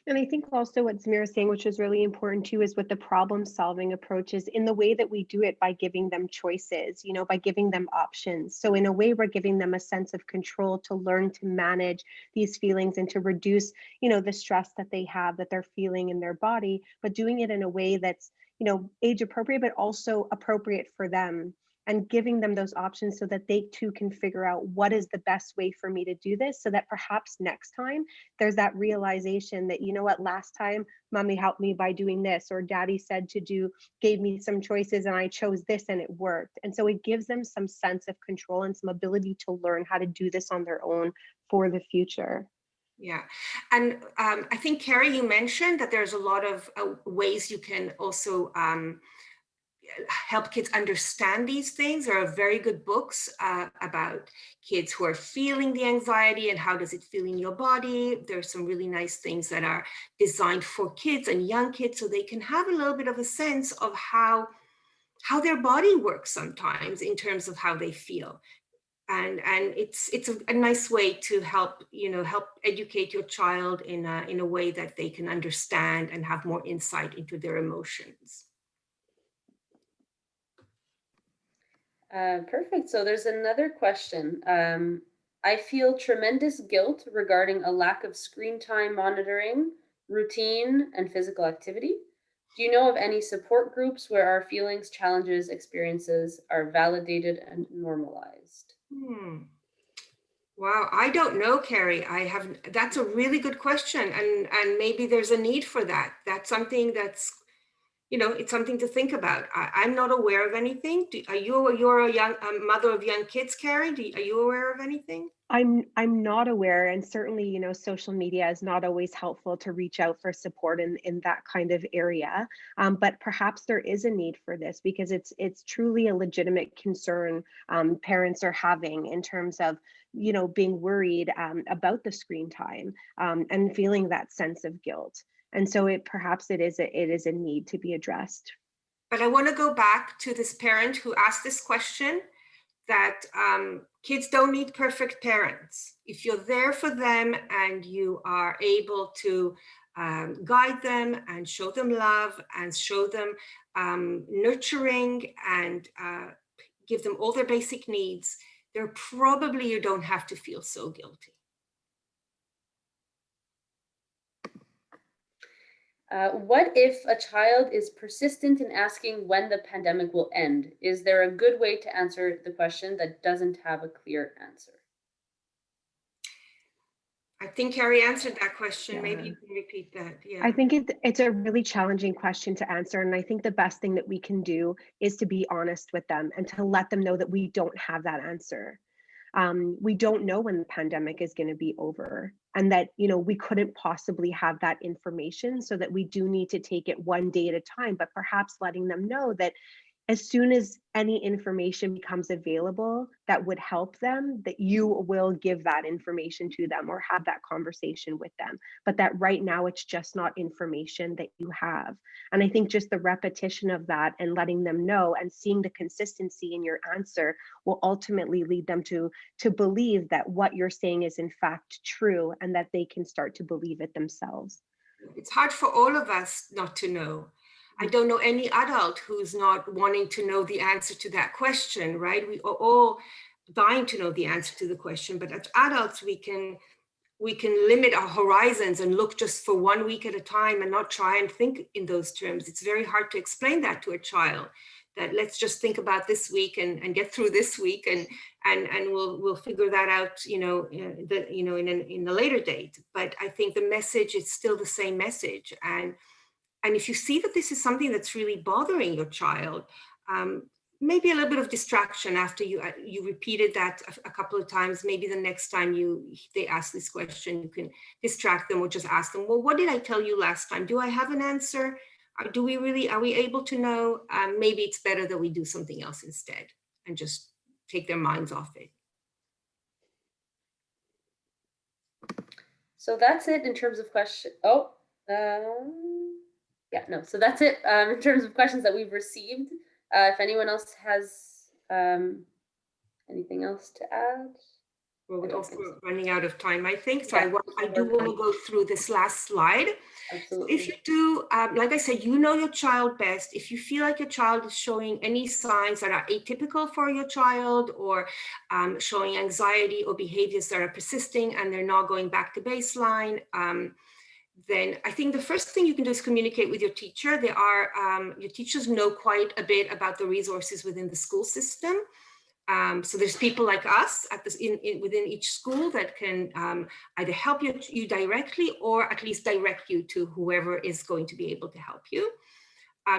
S3: And I think also what Zmira is saying, which is really important too, is with the problem solving approaches, in the way that we do it by giving them choices, by giving them options. So in a way, we're giving them a sense of control to learn to manage these feelings and to reduce, the stress that they have, that they're feeling in their body, but doing it in a way that's, age appropriate, but also appropriate for them. and giving them those options so that they too can figure out what is the best way for me to do this, so that perhaps next time there's that realization that, you know what, last time mommy helped me by doing this, or daddy said to do, gave me some choices and I chose this and it worked. And so it gives them some sense of control and some ability to learn how to do this on their own for the future.
S2: Yeah. And I think, Carrie, you mentioned that there's a lot of ways you can also help kids understand these things. There are very good books about kids who are feeling the anxiety and how does it feel in your body. There's some really nice things that are designed for kids and young kids so they can have a little bit of a sense of how their body works sometimes in terms of how they feel. And it's a nice way to help educate your child in a way that they can understand and have more insight into their emotions.
S1: Perfect. So there's another question. I feel tremendous guilt regarding a lack of screen time monitoring, routine, and physical activity. Do you know of any support groups where our feelings, challenges, experiences are validated and normalized?
S2: Wow, I don't know, Carrie. That's a really good question. And maybe there's a need for that. That's something that's, it's something to think about. I'm not aware of anything. You're a mother of young kids, Carrie? Are you aware of anything?
S3: I'm not aware, and certainly, social media is not always helpful to reach out for support in that kind of area. But perhaps there is a need for this, because it's truly a legitimate concern parents are having in terms of being worried about the screen time and feeling that sense of guilt. And so perhaps it is a need to be addressed.
S2: But I want to go back to this parent who asked this question, that kids don't need perfect parents. If you're there for them and you are able to guide them and show them love and show them nurturing and give them all their basic needs, you don't have to feel so guilty.
S1: What if a child is persistent in asking when the pandemic will end? Is there a good way to answer the question that doesn't have a clear answer?
S2: I think Carrie answered that question.
S3: Yeah.
S2: Maybe you can repeat that. Yeah.
S3: I think it's a really challenging question to answer. And I think the best thing that we can do is to be honest with them and to let them know that we don't have that answer. We don't know when the pandemic is going to be over, and that, we couldn't possibly have that information, so that we do need to take it one day at a time, but perhaps letting them know that as soon as any information becomes available that would help them, that you will give that information to them or have that conversation with them. But that right now it's just not information that you have. And I think just the repetition of that and letting them know and seeing the consistency in your answer will ultimately lead them to believe that what you're saying is in fact true, and that they can start to believe it themselves.
S2: It's hard for all of us not to know. I don't know any adult who's not wanting to know the answer to that question, right? We are all dying to know the answer to the question, but as adults, we can limit our horizons and look just for 1 week at a time and not try and think in those terms. It's very hard to explain that to a child, that let's just think about this week and get through this week and we'll figure that out, in a later date. But I think the message is still the same message. And if you see that this is something that's really bothering your child, maybe a little bit of distraction after you repeated that a couple of times. Maybe the next time they ask this question, you can distract them or just ask them, well, what did I tell you last time? Do I have an answer? Are we able to know? Maybe it's better that we do something else instead and just take their minds off it.
S1: So that's it in terms of question. So that's it in terms of questions that we've received. If anyone else has anything else to add.
S2: Well, we're also running out of time, I think. So yeah, I do want to go through this last slide.
S1: Absolutely.
S2: So if you do, like I said, you know your child best. If you feel like your child is showing any signs that are atypical for your child, or showing anxiety or behaviors that are persisting and they're not going back to baseline, then I think the first thing you can do is communicate with your teacher. Your teachers know quite a bit about the resources within the school system. So there's people like us at this within each school that can either help you directly or at least direct you to whoever is going to be able to help you.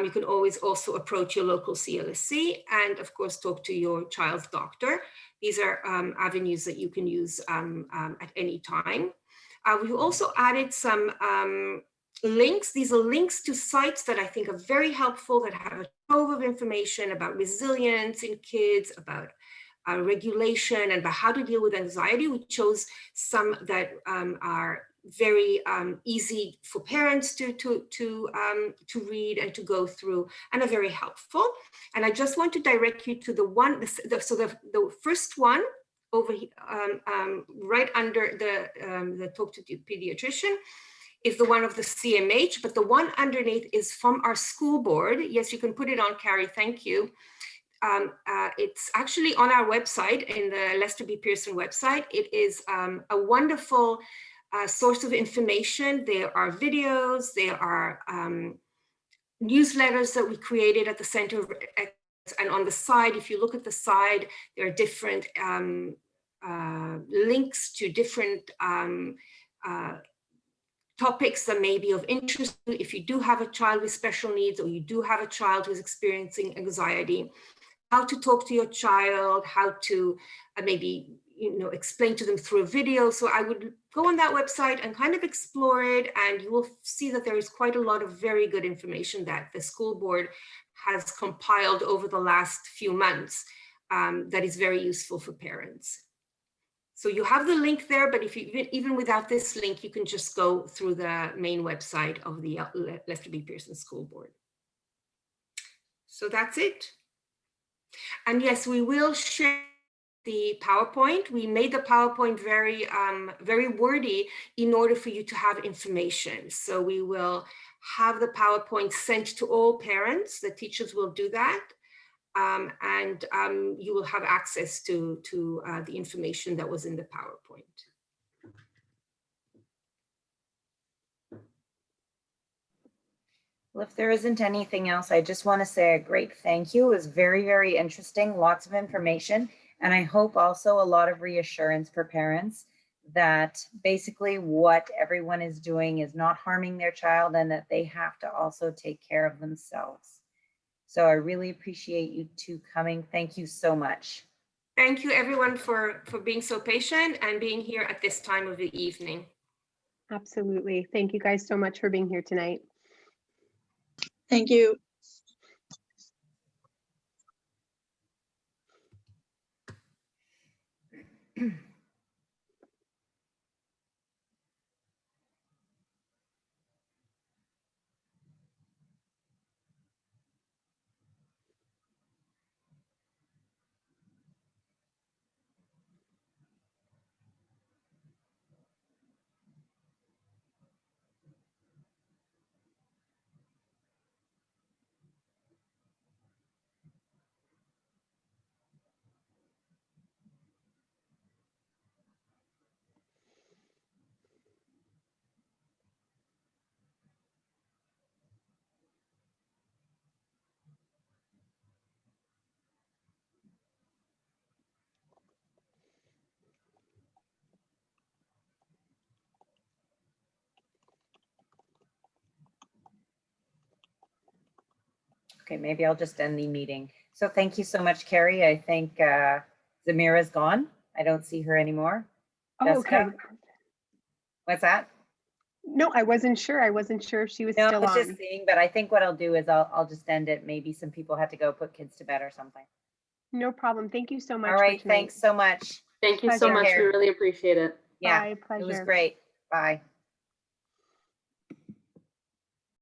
S2: You can always also approach your local CLSC and of course talk to your child's doctor. These are avenues that you can use at any time. We've also added some links. These are links to sites that I think are very helpful, that have a trove of information about resilience in kids, about regulation, and about how to deal with anxiety. We chose some that are very easy for parents to read and to go through, and are very helpful. And I just want to direct you to the one, so the first one over here, right under the Talk to the Pediatrician, is the one of the CMH, but the one underneath is from our school board. Yes, you can put it on, Carrie, thank you. It's actually on our website, in the Lester B. Pearson website. It is a wonderful source of information. There are videos, there are newsletters that we created at the Center of Excellence, and on the side, if you look at the side, there are different links to different topics that may be of interest to you. If you do have a child with special needs, or you do have a child who's experiencing anxiety, how to talk to your child, how to maybe explain to them through a video. So I would go on that website and kind of explore it, and you will see that there is quite a lot of very good information that the school board has compiled over the last few months that is very useful for parents. So you have the link there, but if you, even without this link, you can just go through the main website of the Lester B. Pearson School Board. So that's it. And yes, we will share the PowerPoint. We made the PowerPoint very, very wordy in order for you to have information. So we will have the PowerPoint sent to all parents. The teachers will do that. And you will have access to the information that was in the PowerPoint.
S4: Well, if there isn't anything else, I just want to say a great thank you. It was very, very interesting, lots of information. And I hope also a lot of reassurance for parents that basically what everyone is doing is not harming their child, and that they have to also take care of themselves. So I really appreciate you two coming. Thank you so much.
S2: Thank you everyone for being so patient and being here at this time of the evening.
S3: Absolutely. Thank you guys so much for being here tonight.
S5: Thank you.
S4: Okay, maybe I'll just end the meeting. So thank you so much, Carrie. I think Zmira's gone. I don't see her anymore.
S3: Oh,
S4: Jessica?
S3: okay.
S4: What's that?
S3: No, I wasn't sure. I wasn't sure if she was
S4: No,
S3: still
S4: I was
S3: on.
S4: just seeing, but I think what I'll do is I'll just end it. Maybe some people had to go put kids to bed or something.
S3: No problem. Thank you so much.
S4: All right, thanks so much.
S1: Thank you so
S3: Pleasure.
S1: much. We really appreciate it.
S4: Yeah,
S3: Bye,
S4: it was
S3: pleasure.
S4: great. Bye.